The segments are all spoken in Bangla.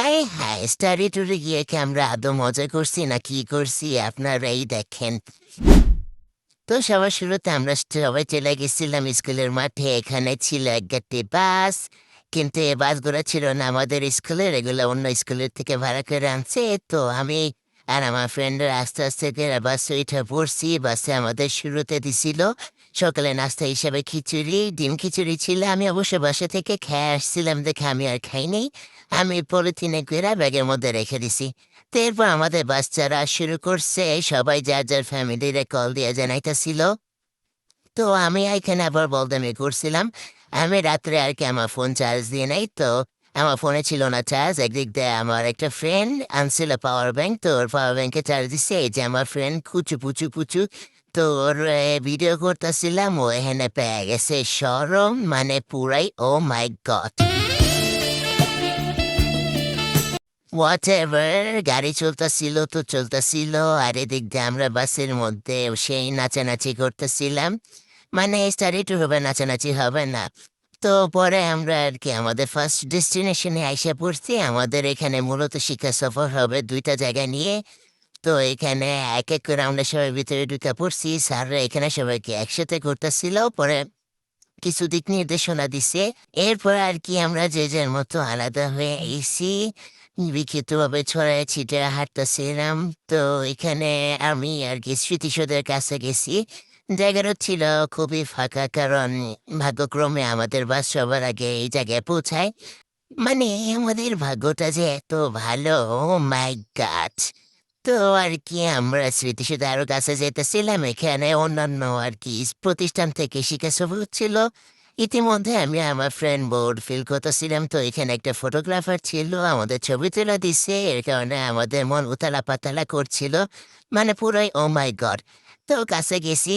হায় হায়, স্টাডি ট্যুরে গিয়ে কি আমরা আদৌ মজা করছি না কি করছি আপনারাই দেখেন। তো সবার শুরুতে আমরা সবাই চলে গেছিলাম স্কুলের মাঠে। এখানে ছিল এক গাড়ি বাস, কিন্তু এই বাসগুলো ছিল না আমাদের স্কুলের, এগুলো অন্য স্কুলের থেকে ভাড়া করে আনছে। তো আমি আর আমার ফ্রেন্ডরা আস্তে আস্তে করে বাসে উঠে পড়ছি। বাসে আমাদের শুরুতে দিছিল সকালে নাস্তা হিসেবে খিচুড়ি, ডিম খিচুড়ি ছিল। আমি অবশ্য বাসা থেকে খেয়ে আসছিলাম দেখে আমি আর খাইনি। আমি পলিথিনে করে ব্যাগের মধ্যে রেখে দিছি। তো এরপর আমাদের বাচ্চারা শুরু করছে, সবাই যার যার ফ্যামিলিরে কল দিয়ে জানাইতেছিল। তো আমি এখানে আবার বলদামি করছিলাম। আমি রাত্রে আর কি আমার ফোন চার্জ দিয়ে নাই, তো আমার ফোনে ছিল না চার্জ। একদিক দিয়ে আমার একটা ফ্রেন্ড আনছিল পাওয়ার ব্যাংক, তো ওর পাওয়ার ব্যাংকে চার্জ দিচ্ছে। এই যে আমার ফ্রেন্ড কুচু পুচু পুচু, তো ওর ভিডিও করতেছিলাম, ও এখানে পেয়ে গেছে সরম, মানে পুরাই ও মাই গড। হোয়াটএভার, গাড়ি চলতেছিল তো চলতেছিল, আর এদিক দিয়ে আমরা বাসের মধ্যে সেই নাচানাচি করতেছিলাম। মানে স্টাডি ট্যুর হবে, নাচানাচি হবে না। তো পরে আমরা আর কি আমাদের ফার্স্ট ডেস্টিনেশনে আইসা পড়ছি। আমাদের এখানে মূলত শিক্ষা সফর হবে দুইটা জায়গা নিয়ে। তো এখানে এক এক করে আমরা সবাই ভিতরে ঢুকে পড়ছি। স্যাররা এখানে সবাইকে একসাথে করতেছিল, পরে কিছু দিক নির্দেশনা দিছে। এরপর আর কি আমরা যে যার মতো আলাদা হয়ে এসি, বিক্ষিপ্তভাবে ছড়ায় ছিটে হাঁটতেছিলাম। তো এখানে আমি আর কি স্মৃতিসৌধের কাছে গেছি। জায়গাটা ছিল খুবই ফাঁকা, কারণ ভাগ্যক্রমে আমাদের বাস সবার আগে এই জায়গায় পৌঁছায়। মানে আমাদের ভাগ্যটা যে এত ভালো, ও মাই গড। তো আর কি আমরা স্মৃতিসৌধ আরো কাছে যেতেছিলাম। এখানে অন্যান্য আর কি প্রতিষ্ঠান থেকে শিক্ষা সফর হচ্ছিল। ইতিমধ্যে আমি আমার ফ্রেন্ড বোর্ড ফিল করতেছিলাম। তো এখানে একটা ফটোগ্রাফার ছিল, আমাদের ছবি তুলে দিছে। এর কারণে আমাদের মন উতালা পাতালা করছিল, মানে পুরাই ও মাই গড। তো কাছে গেছি,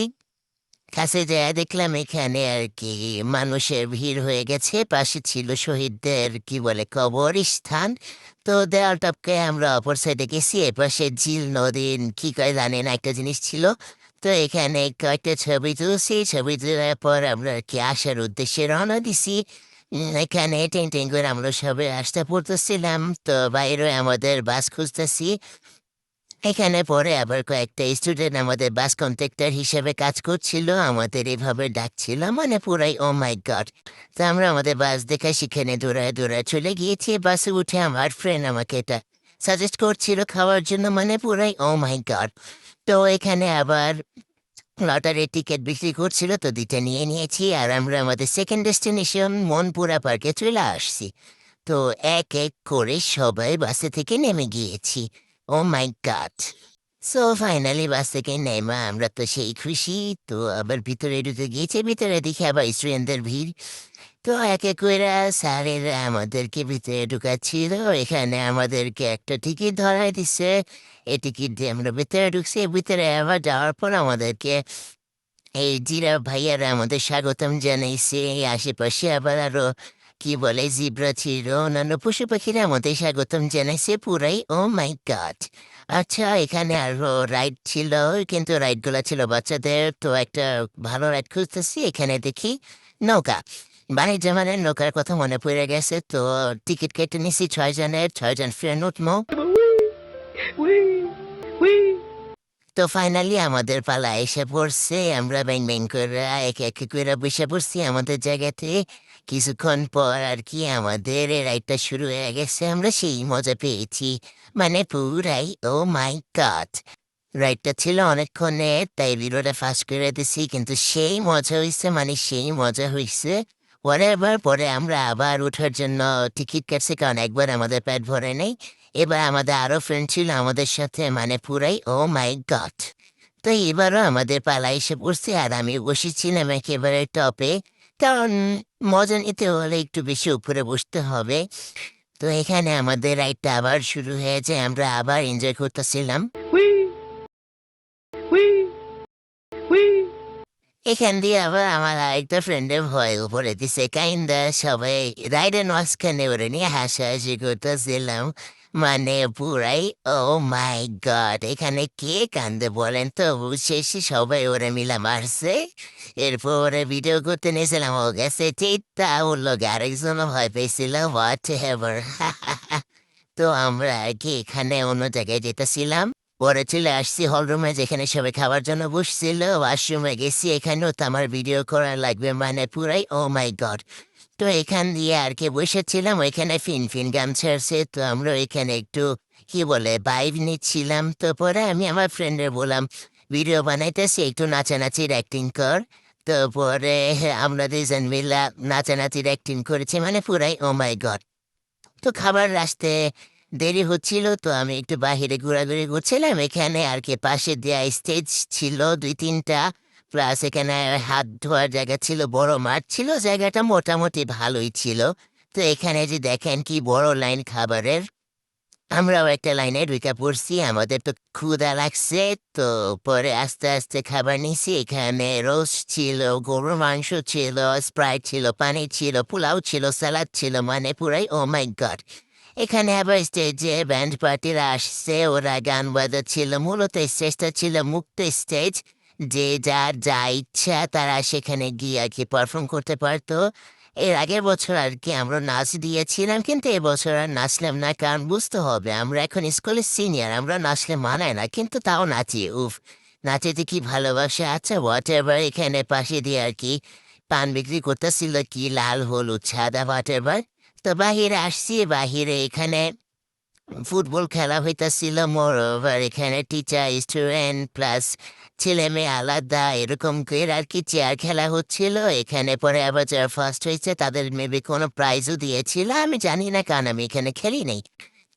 কাছে যেয়ে দেখলাম এখানে আর কি মানুষের ভিড় হয়ে গেছে। পাশে ছিল শহীদদের কি বলে কবরস্থান। তো দেওয়াল টপকে আমরা অপর সাইডে গেছি। এপাশে ঝিল নদী কি কয় জানেন একটা জিনিস ছিল। তো এখানে কয়েকটা ছবি তুলছি, ছবি তোলার পর আমরা আর কি আসার উদ্দেশ্যে রওনা দিছি। এখানে টেন টেন করে আমরা সবাই আসতে পড়তেছিলাম। তো বাইরে আমাদের বাস খুঁজতেছি। এখানে পরে আবার কয়েকটা স্টুডেন্ট আমাদের বাস কন্ট্রাক্টর হিসেবে কাজ করছিল, আমাদের এভাবে ডাকছিল, মানে পুরাই ও মাই গড। তো আমরা আমাদের বাস দেখে সেখানে দৌড়ায় দৌড়ায় চলে গিয়েছি। বাসে উঠে আমার ফ্রেন্ড আমাকে এটা সাজেস্ট করছিল খাওয়ার জন্য, মানে পুরাই ও মাই গড। তো এখানে আবার লটারির টিকিট বিক্রি করছিল, তো দুইটা নিয়ে নিয়েছি। আর আমরা আমাদের সেকেন্ড ডেস্টিনেশন মনপুরা পার্কে চলে আসছি। তো এক এক করে সবাই বাসে থেকে নেমে গিয়েছি। ও মাই গড। সো ফাইনালি বাস থেকে নেমা আমরা তো সেই খুশি। তো আবার ভিতরে ঢুকে গিয়েছে, ভিতরে দেখি আবার স্টুডেন্টদের ভিড়। তো এক এক করে স্যারেরা আমাদেরকে ভিতরে ঢুকাচ্ছিল। এখানে আমাদেরকে একটা টিকিট ধরাই দিচ্ছে। এই টিকিট দিয়ে আমরা ভিতরে ঢুকছি। ভিতরে আবার যাওয়ার পর আমাদেরকে এই জিরা ভাইয়ারা আমাদের স্বাগতম জানাইছে। এই আশেপাশে আবার আরো কি বলে জিব্রা ছিল, অন্যান্য পশু পাখিরা আমাদের স্বাগতম জানাইছে। পুরাই ও মাই গড। আচ্ছা, এখানে আরো রাইড ছিল, কিন্তু রাইডগুলো ছিল বাচ্চাদের। তো একটা ভালো রাইড খুঁজতেছি, এখানে দেখি নৌকা। বাণিজ্য মানে নৌকার কথা মনে পড়ে গেছে। তো টিকিট কেটে নিছি 6 জনের, 6 জন ফ্রেন্ড উঠবো। তো ফাইনালি আমাদের পালা এসে পড়ছে। আমরা ব্যাং ব্যাং করে এক এক করে বসে পড়ছি আমাদের জায়গাতে। কিছুক্ষণ পর আর কি আমাদের এই রাইডটা শুরু হয়ে গেছে। আমরা সেই মজা পেয়েছি, মানে পুরাই ও মাই গড। রাইডটা ছিল অনেকক্ষণে, তাই ভিডিওটা ফাস্ট করে দিছি, কিন্তু সেই মজা হয়েছে, মানে সেই মজা হয়েছে। এবার পরে আমরা আবার ওঠার জন্য টিকিট কাটছি, কারণ একবার আমাদের পেট ভরে নেই। এবার আমাদের আরো ফ্রেন্ড ছিল আমাদের সাথে, মানে পুরাই ও মাই গড। তো এবারও আমাদের পালা এসে পড়ছে, আর আমি বসেছিলাম একেবারে টপে, কারণ মজা নিতে হলে একটু বেশি উপরে বসতে হবে। তো এখানে আমাদের রাইডটা আবার শুরু হয়েছে, আমরা আবার এনজয় করতেছিলাম। এখান দিয়ে আবার আমার আরেকটা ফ্রেন্ডের ভয় উপরে দিছে কাইন্দা। সবাই রাইডের মাঝখানে ওরে নিয়ে হাসাহাসি করতেছিলাম, মানে পুরাই ও মাই গড। এখানে কে কান্দে বলেন তো? শেষে সবাই ওরে মিলা মারছে। এরপর ওরে ভিডিও করতে নিয়েছিলাম, ও গেছে চিত্তা, ওর লোক আরেকজনও ভয় পেয়েছিল হোয়াট এভার। তো আমরা আর কি এখানে অন্য জায়গায় যেতেছিলাম। পরে চলে আসছি হলরুমে যেখানে সবাই খাবার জন্য বসছিল। ওয়াশরুমে গেছি, এখানেও তো আমার ভিডিও করা লাগবে মানে পুরাই ও মাই গড। তো এখান দিয়ে আর কি বসেছিলাম, ওইখানে ফিনফিন গান ছাড়ছে, তো আমরা ওইখানে একটু কি বলে ভাইব নিচ্ছিলাম। তো পরে আমি আমার ফ্রেন্ডের বললাম ভিডিও বানাইতেছি, একটু নাচানাচির অ্যাক্টিং কর। তো পরে আমরা দুজন মিলা নাচানাচির অ্যাক্টিং করেছি মানে পুরাই ও মাই গড। তো খাবার আসতে দেরি হচ্ছিল, তো আমি একটু বাহিরে ঘোরাঘুরি করছিলাম। এখানে আর কি পাশে দেয়া স্টেজ ছিল ২-৩টা, প্লাস এখানে হাত ধোয়ার জায়গা ছিল, বড় মাঠ ছিল, জায়গাটা মোটামুটি ভালোই ছিল। তো এখানে যে দেখেন কি বড় লাইন খাবারের, আমরাও একটা লাইনে ঢুকে পড়ছি, আমাদের তো ক্ষুধা লাগছে। তো পরে আস্তে আস্তে খাবার নিছি, এখানে রোস্ট ছিল, গরুর মাংস ছিল, স্প্রাইট ছিল, পানি ছিল, পোলাও ছিল, স্যালাড ছিল, মানে পুরাই ও মাই গড। এখানে আবার স্টেজে ব্যান্ড পার্টিরা আসছে, ওরা গান বাজাচ্ছিল। মূলত স্টেজটা ছিল মুক্ত স্টেজ, যে যার যা ইচ্ছা তারা সেখানে গিয়ে আর কি পারফর্ম করতে পারতো। এর আগের বছর আর কি আমরা নাচ দিয়েছিলাম, কিন্তু এবছর আর নাচলাম না, কারণ বুঝতে হবে আমরা এখন স্কুলের সিনিয়র, আমরা নাচলে মানায় না, কিন্তু তাও নাচি। উফ, নাচেতে কি ভালোবাসা। আচ্ছা হোয়াট এভার, এখানে পাশে দিয়ে আর কি পান বিক্রি করতেছিল, কি লাল হলুদ সাদা হোয়াট এভার। তো বাহিরে আসছি, বাহিরে এখানে ফুটবল খেলা হইতাছিল। মোর ওভার এখানে টিচার স্টুডেন্ট প্লাস ছেলে মেয়ে আলাদা এরকম করে আর কি চেয়ার খেলা হচ্ছিল। এখানে পরে আবার যারা ফার্স্ট হয়েছে তাদের মেবি কোনো প্রাইজও দিয়েছিল, আমি জানি না, কারণ আমি এখানে খেলি নাই।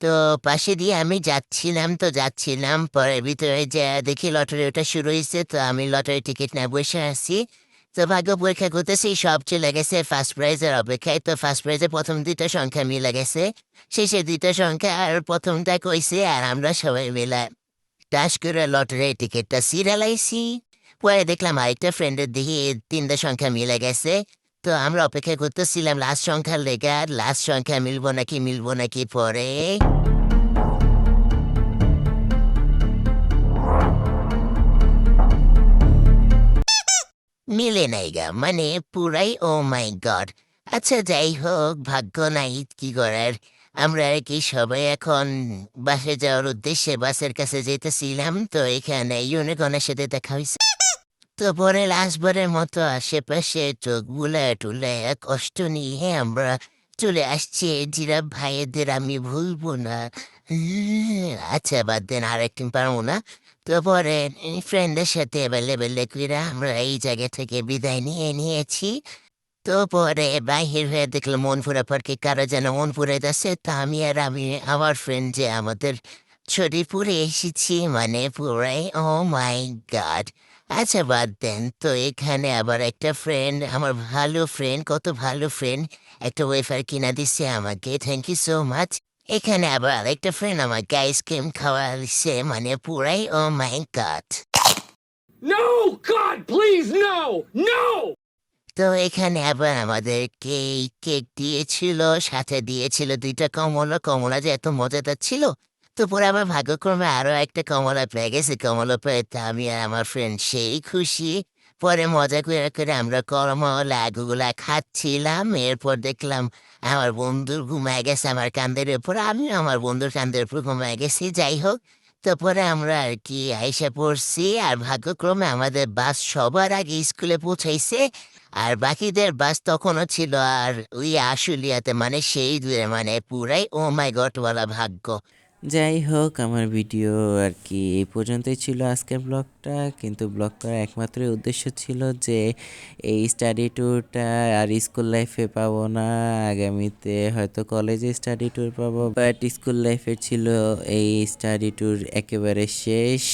তো পাশে দিয়ে আমি যাচ্ছিলাম পরে ভিতরে যে দেখি লটারি ওটা শুরু হয়েছে, তো আমি লটারি টিকিট না বসে আছি। তো ভাগ্য পরীক্ষা করতেছি, সব চলে গেছে ফার্স্ট প্রাইজের অপেক্ষায়। তো ফার্স্ট প্রাইজে প্রথম 2টা সংখ্যা মিলে গেছে, শেষে 2টা সংখ্যা আর প্রথমটা কইছে, আর আমরা সবাই মিলে টাস করে লটারি টিকিটটা সিরিয়ালাইছি। পরে দেখলাম আরেকটা ফ্রেন্ডের দিকে 3টা সংখ্যা মিলে গেছে। তো আমরা অপেক্ষা করতেছিলাম লাস্ট সংখ্যার লেগে, লাস্ট সংখ্যা মিলবো নাকি পরে মিলে নাই গা, মানে পুরাই ও মাই গড। আচ্ছা যাই হোক, ভাগ্য নাই, কি করার। আমরা আর কি সবাই এখন বাসে যাওয়ার উদ্দেশ্যে বাসের কাছে যেতেছিলাম, তো এখানে ইউনিকর্নের সাথে দেখা হয়েছে। তো পরে লাস্টবারের মতো আশেপাশে চোখ বুলায় টুলায় কষ্ট নিয়ে আমরা চলে আসছি। জিরাফ ভাইয়েদের আমি ভুলবো না। আচ্ছা বাদ দেন, আর একদিন পারবো না। তো পরে ফ্রেন্ডের সাথে অ্যাভেলেবেল করে আমরা এই জায়গা থেকে বিদায় নিয়েছি। তো পরে বাহির হয়ে দেখলাম মনপুরা পার্কে কারো যেন মনপুরে যাচ্ছে, তা আমি আমার ফ্রেন্ড যে আমাদের শরীরপুরে এসেছি, মানে পুরাই ও মাই গড। আচ্ছা বাদ দেন, তো এখানে আবার একটা ফ্রেন্ড, আমার ভালো ফ্রেন্ড, কত ভালো ফ্রেন্ড, একটা ওয়েফার কিনা দিচ্ছে আমাকে, থ্যাংক ইউ সো মাচ। এখানে আবার আরেকটা ফ্রেন্ড আমাকে আইসক্রিম খাওয়াচ্ছে, মানে পুরাই ও মাই god. No! God, please, no! No! তো এখানে আবার আমাদেরকে কেক দিয়েছিল, সাথে দিয়েছিল 2টা কমলা। কমলা যে এত মজাদার ছিল। তো পরে আবার ভাগ্যক্রমে আরো একটা কমলা পেয়ে গেছে, কমলা পেয়ে তো আমি আর আমার ফ্রেন্ড সেই খুশি। পরে মজা করে করে আমরা কমলাগুলা খাচ্ছিলাম। এরপর দেখলাম আমার বন্ধু ঘুমায় গেছে আমার কান্দের উপর, আমিও আমার বন্ধুর কান্দের উপর ঘুমায় গেছি। যাই হোক, তো পরে আমরা আর কি আইসা পড়ছি, আর ভাগ্যক্রমে আমাদের বাস সবার আগে স্কুলে পৌঁছাইছে, আর বাকিদের বাস তখনও ছিল আর ওই আশুলিয়াতে, মানে সেই দূরে, মানে পুরাই ও মাই গড ওয়ালা ভাগ্য। যাই হোক, আমার ভিডিও আর কি এই পর্যন্তই ছিল আজকের ব্লগটা। কিন্তু ব্লগ করার একমাত্রই উদ্দেশ্য ছিল যে এই স্টাডি ট্যুরটা আর স্কুল লাইফে পাবো না, আগামীতে হয়তো কলেজে স্টাডি ট্যুর পাবো, বাট স্কুল লাইফের ছিল এই স্টাডি ট্যুর একেবারে শেষ।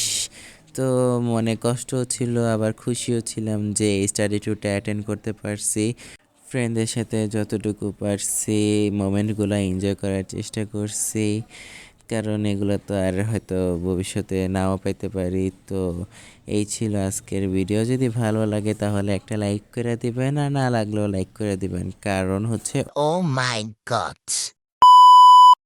তো মনে কষ্টও ছিল আবার খুশিও ছিলাম যে এই স্টাডি ট্যুরটা অ্যাটেন্ড করতে পারছি। ফ্রেন্ডদের সাথে যতটুকু পারছি মোমেন্টগুলো এনজয় করার চেষ্টা করছি, কারণ এগুলো তো আর হয়তো ভবিষ্যতে নাও পাইতে পারি। তো এই ছিল আজকের ভিডিও। যদি ভালো লাগে তাহলে একটা লাইক করে দিবেন, আর না লাগলেও লাইক করে দিবেন, কারণ হচ্ছে ও মাই গড।